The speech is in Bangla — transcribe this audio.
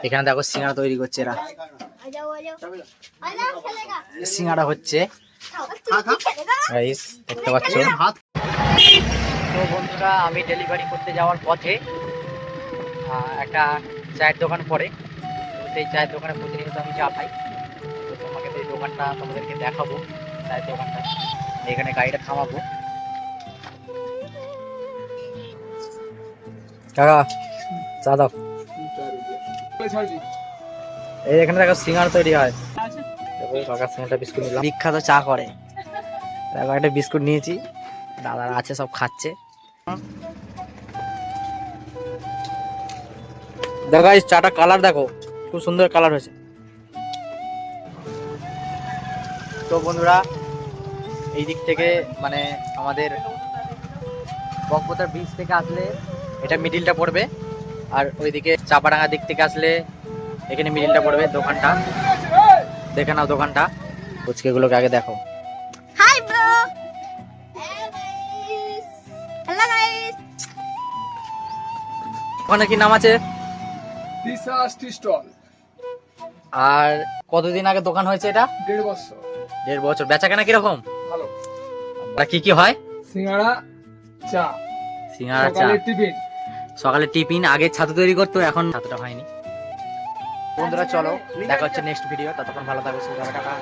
এখানে দেখো সিঙ্গাড়া তৈরি করছে এরা। সিঙ্গাড়া হচ্ছে, গাইস দেখতে পাচ্ছ। তো বন্ধুরা, আমি ডেলিভারি করতে যাওয়ার পথে একটা চায়ের দোকান পড়ে। সেই চায়ের দোকানে প্রতিনিয়ত আমি চা খাই। তো তোমাকে এই দোকানটা তোমাদেরকে দেখাবো, চায়ের দোকানটা। এখানে গাড়িটা থামাবো। কাকা চা দাও। এই এখানে দেখো সিঙ্গাড়া তৈরি হয়। দেখো কাকার সঙ্গে একটা বিস্কুট নিলাম, বিখ্যাত চা করে। দেখো একটা বিস্কুট নিয়েছি, দাদারা আছে সব খাচ্ছে। দেখো এই চাটা কালার দেখো, খুব সুন্দর কালার হয়েছে। তো বন্ধুরা, এই দিক থেকে মানে আমাদের বকবতার ব্রিজ থেকে আসলে এটা মিডিলটা পড়বে, আর ওইদিকে চাপাডাঙ্গা দিক থেকে আসলে এখানে মিডিলটা পড়বে। দোকানটা দেখে নাও, দোকানটা ফুচকেগুলোকে আগে দেখো। Hi bro, hello guys. ওখানে কি নাম আছে? দিশা টি স্টল। আর কতদিন আগে দোকান হয়েছে এটা? 1.5 বছর। 1.5 বছর। বেচা কেনা কিরকম? ভালো। আর কি কি হয়? সিঙ্গাড়া, চা, সিঙ্গাড়া, চা, সকালে টিফিন। সকালে টিফিন। আগে ছাতু তৈরি করতো, এখন ছাতুটা হয়নি। বন্ধুরা চলো দেখা হচ্ছে নেক্সট ভিডিও। ততক্ষণ ভালো থাকো, সুস্থ থাকো, টাটা।